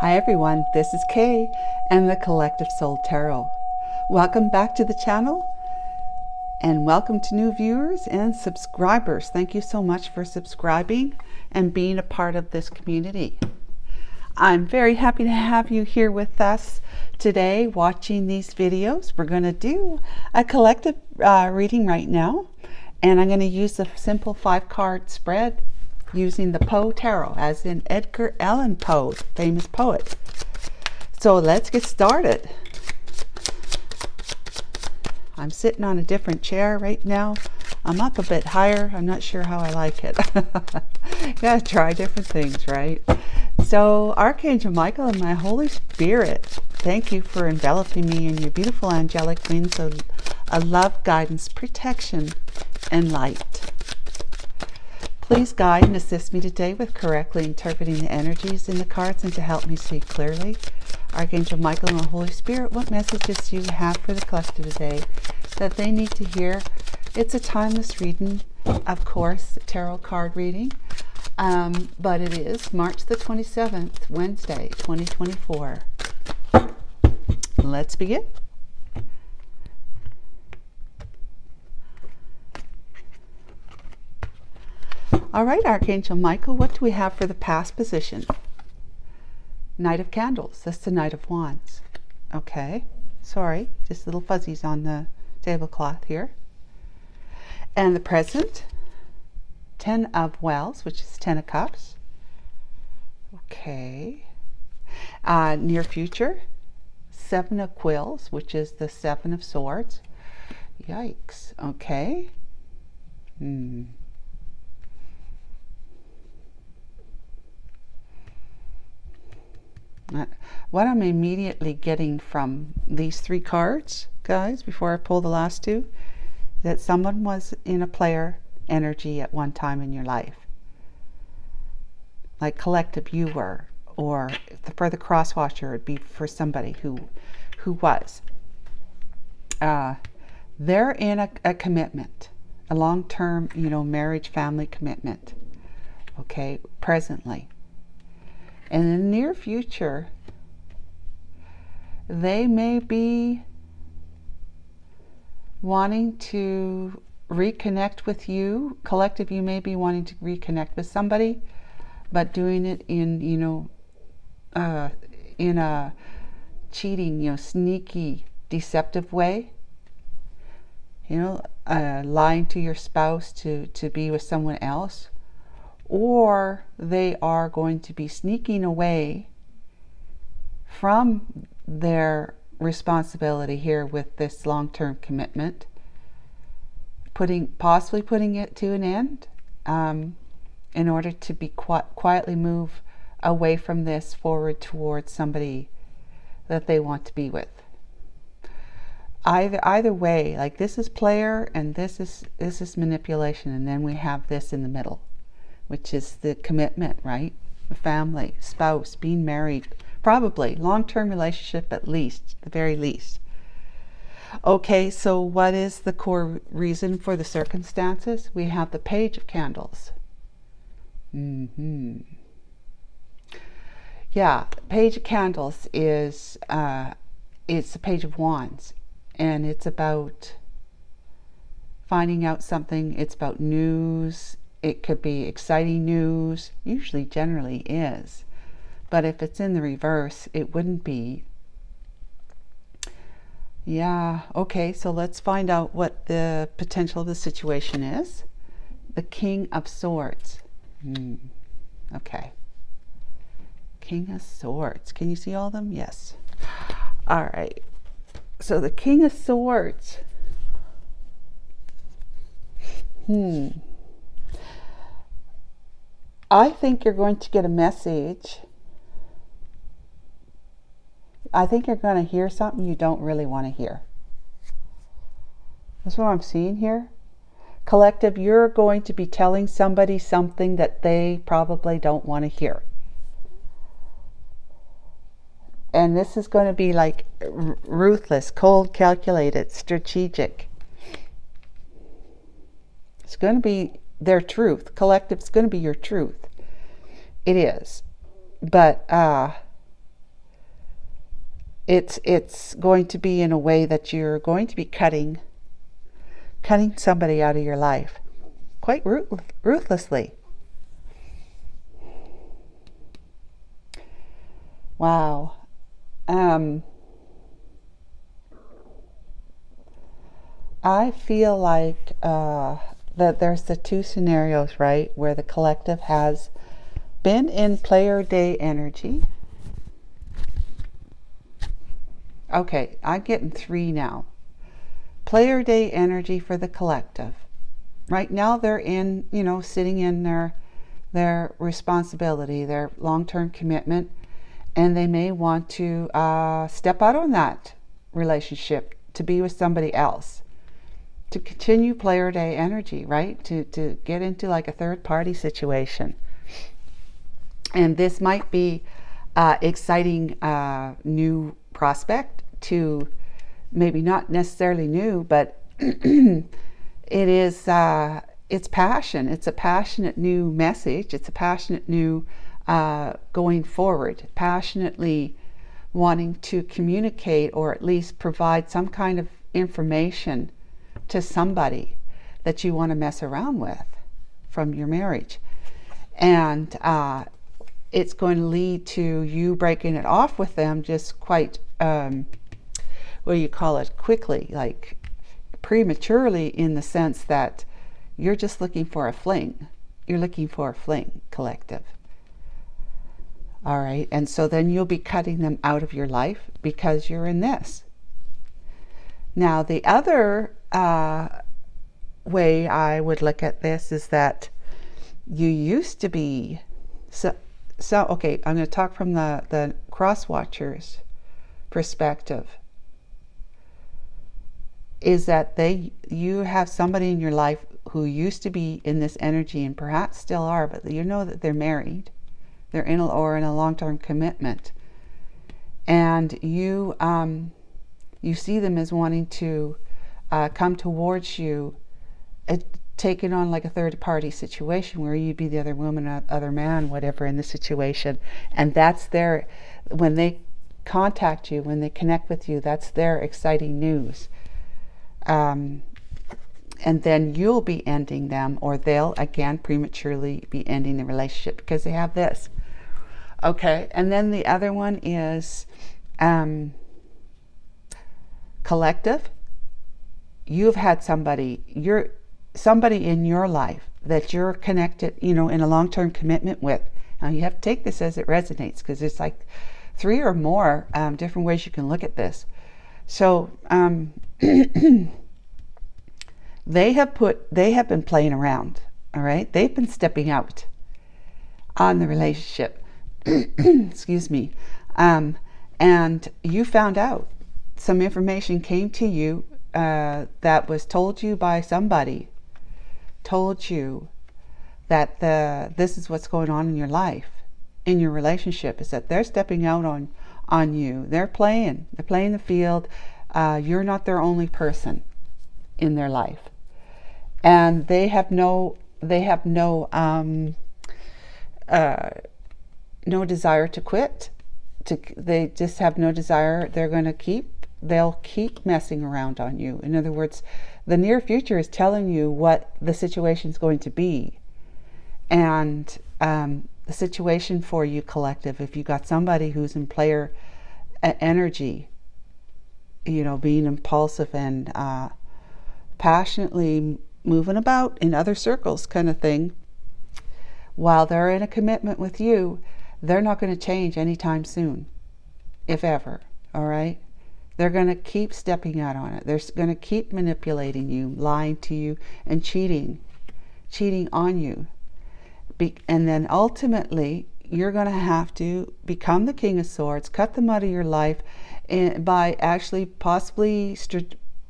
Hi everyone, this is Kay and the Collective Soul Tarot. Welcome back to the channel and welcome to new viewers and subscribers. Thank you so much for subscribing and being a part of this community. I'm very happy to have you here with us today watching these videos. We're going to do a collective reading right now, and I'm going to use a simple 5-card spread using the Poe Tarot, as in Edgar Allan Poe, famous poet. So let's get started. I'm sitting on a different chair right now. I'm up a bit higher. I'm not sure how I like it. Gotta try different things, right? So Archangel Michael and my Holy Spirit, thank you for enveloping me in your beautiful angelic wings of love, guidance, protection, and light. Please guide and assist me today with correctly interpreting the energies in the cards and to help me see clearly. Archangel Michael and the Holy Spirit, what messages do you have for the collective today that they need to hear? It's a timeless reading, of course, tarot card reading, but it is March the 27th, Wednesday, 2024. Let's begin. All right, Archangel Michael, what do we have for the past position? Knight of Candles. That's the Knight of Wands. Okay, sorry, just little fuzzies on the tablecloth here. And the present, 10 of Wells, which is 10 of Cups. Okay. Near future, 7 of Quills, which is the 7 of Swords. Yikes. Okay. What I'm immediately getting from these 3 cards, guys, before I pull the last 2, that someone was in a player energy at one time in your life. Like collective you were, or for the crosswatcher it would be for somebody who was. They're in a commitment, a long-term, marriage, family commitment, okay, presently. And in the near future, they may be wanting to reconnect with you. Collective, you may be wanting to reconnect with somebody, but doing it in, in a cheating, sneaky, deceptive way. Lying to your spouse to be with someone else. Or they are going to be sneaking away from their responsibility here with this long-term commitment, possibly putting it to an end in order to be quietly move away from this forward towards somebody that they want to be with. Either way, like this is player and this is manipulation, and then we have this in the middle, which is the commitment, right? The family, spouse, being married, probably long-term relationship at least, the very least. Okay, so what is the core reason for the circumstances? We have the Page of Candles. Yeah, Page of Candles is it's the Page of Wands, and it's about finding out something. It's about news. It could be exciting news, usually generally is, but if it's in the reverse, it wouldn't be. Yeah, okay, so let's find out what the potential of the situation is. The King of Swords. Okay. King of Swords. Can you see all of them? Yes. All right. So the King of Swords. I think you're going to get a message. I think you're going to hear something you don't really want to hear. That's what I'm seeing here. Collective, you're going to be telling somebody something that they probably don't want to hear. And this is going to be like ruthless, cold, calculated, strategic. It's going to be their truth. Collective's going to be your truth. It is. But it's going to be in a way that you're going to be cutting somebody out of your life quite ruthlessly. Wow. I feel like that there's the two scenarios, right, where the collective has been in player day energy. Okay, I'm getting three now. Player day energy for the collective. Right now they're in, sitting in their responsibility, their long-term commitment, and they may want to step out on that relationship to be with somebody else, to continue player day energy, right? To get into like a third party situation. And this might be exciting new prospect to, maybe not necessarily new, but it's passion. It's a passionate new message. It's a passionate new going forward, passionately wanting to communicate or at least provide some kind of information to somebody that you want to mess around with from your marriage. And it's going to lead to you breaking it off with them just quite, quickly, like prematurely, in the sense that you're just looking for a fling. You're looking for a fling, collective. All right, and so then you'll be cutting them out of your life because you're in this. Now, the other way I would look at this is that you used to be, so okay, I'm going to talk from the cross-watcher's perspective, is that you have somebody in your life who used to be in this energy and perhaps still are, but you know that they're married, they're in a long-term commitment, and you see them as wanting to come towards you, taking on like a third-party situation where you'd be the other woman, other man, whatever in the situation, and that's their, when they contact you, when they connect with you, that's their exciting news. And then you'll be ending them, or they'll again prematurely be ending the relationship because they have this. Okay, and then the other one is collective. You've had somebody in your life that you're connected, in a long-term commitment with. Now you have to take this as it resonates, because it's like 3 or more different ways you can look at this. So they have been playing around. All right, they've been stepping out on the relationship. Excuse me. And you found out, some information came to you that was told you by somebody, told you that this is what's going on in your life, in your relationship, is that they're stepping out on you. They're playing the field. You're not their only person in their life, and they have no desire to quit. They just have no desire. They'll keep messing around on you. In other words, the near future is telling you what the situation is going to be. And the situation for you, collective, if you got somebody who's in player energy, being impulsive and passionately moving about in other circles kind of thing, while they're in a commitment with you, they're not going to change anytime soon, if ever. All right? They're going to keep stepping out on it. They're going to keep manipulating you, lying to you, and cheating on you. And then ultimately, you're going to have to become the King of Swords, cut them out of your life, by actually possibly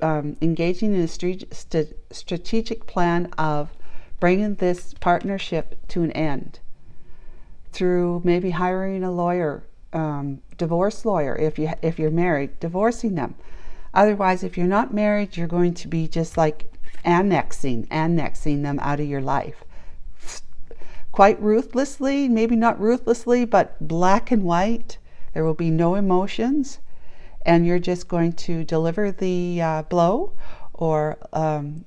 engaging in a strategic plan of bringing this partnership to an end, through maybe hiring a lawyer, divorce lawyer, if you're married, divorcing them. Otherwise, if you're not married, you're going to be just like annexing them out of your life, quite ruthlessly. Maybe not ruthlessly, but black and white. There will be no emotions, and you're just going to deliver the blow, or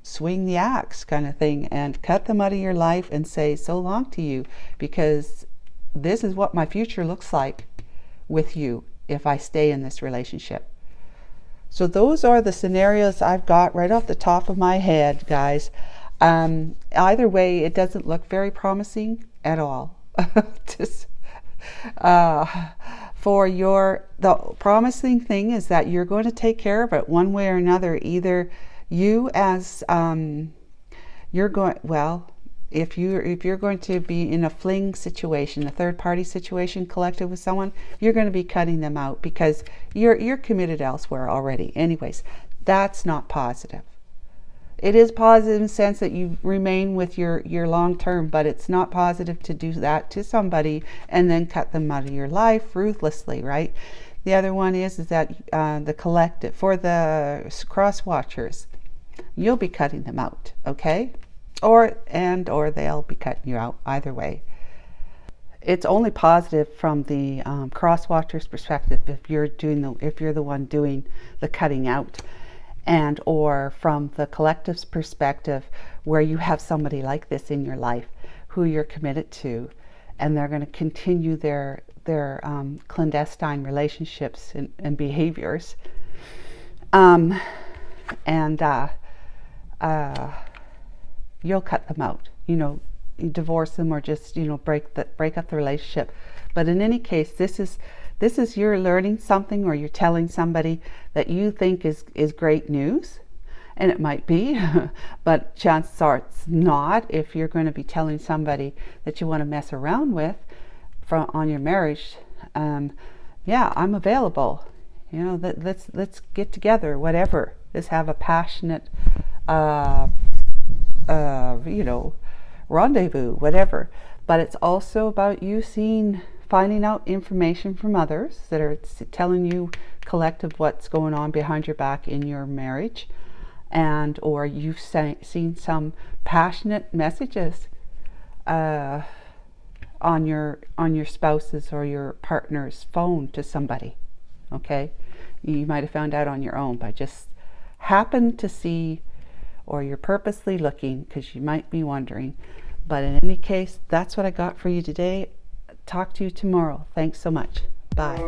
swing the axe kind of thing, and cut them out of your life and say so long to you, because this is what my future looks like with you if I stay in this relationship. So those are the scenarios I've got right off the top of my head, guys. Either way, it doesn't look very promising at all. Just, the promising thing is that you're going to take care of it one way or another. Either you as you're going, well, if you're going to be in a fling situation, a third party situation, collective with someone, you're going to be cutting them out because you're committed elsewhere already. Anyways, that's not positive. It is positive in the sense that you remain with your long term, but it's not positive to do that to somebody and then cut them out of your life ruthlessly, right? The other one is that the collective, for the cross watchers, you'll be cutting them out, okay? Or they'll be cutting you out, either way. It's only positive from the cross watcher's perspective if you're the one doing the cutting out, and or from the collective's perspective, where you have somebody like this in your life who you're committed to, and they're going to continue their clandestine relationships and behaviors, you'll cut them out. You divorce them, or just break up the relationship. But in any case, this is you're learning something, or you're telling somebody that you think is great news, and it might be, but chances are it's not. If you're going to be telling somebody that you want to mess around with on your marriage, yeah, I'm available. Let's get together, whatever. Let's have a passionate rendezvous, whatever. But it's also about you finding out information from others that are telling you collective what's going on behind your back in your marriage, and or you've seen some passionate messages on your spouse's or your partner's phone to somebody. Okay, you might have found out on your own, but just happen to see, or you're purposely looking because you might be wondering. But in any case, that's what I got for you today. Talk to you tomorrow. Thanks so much. Bye.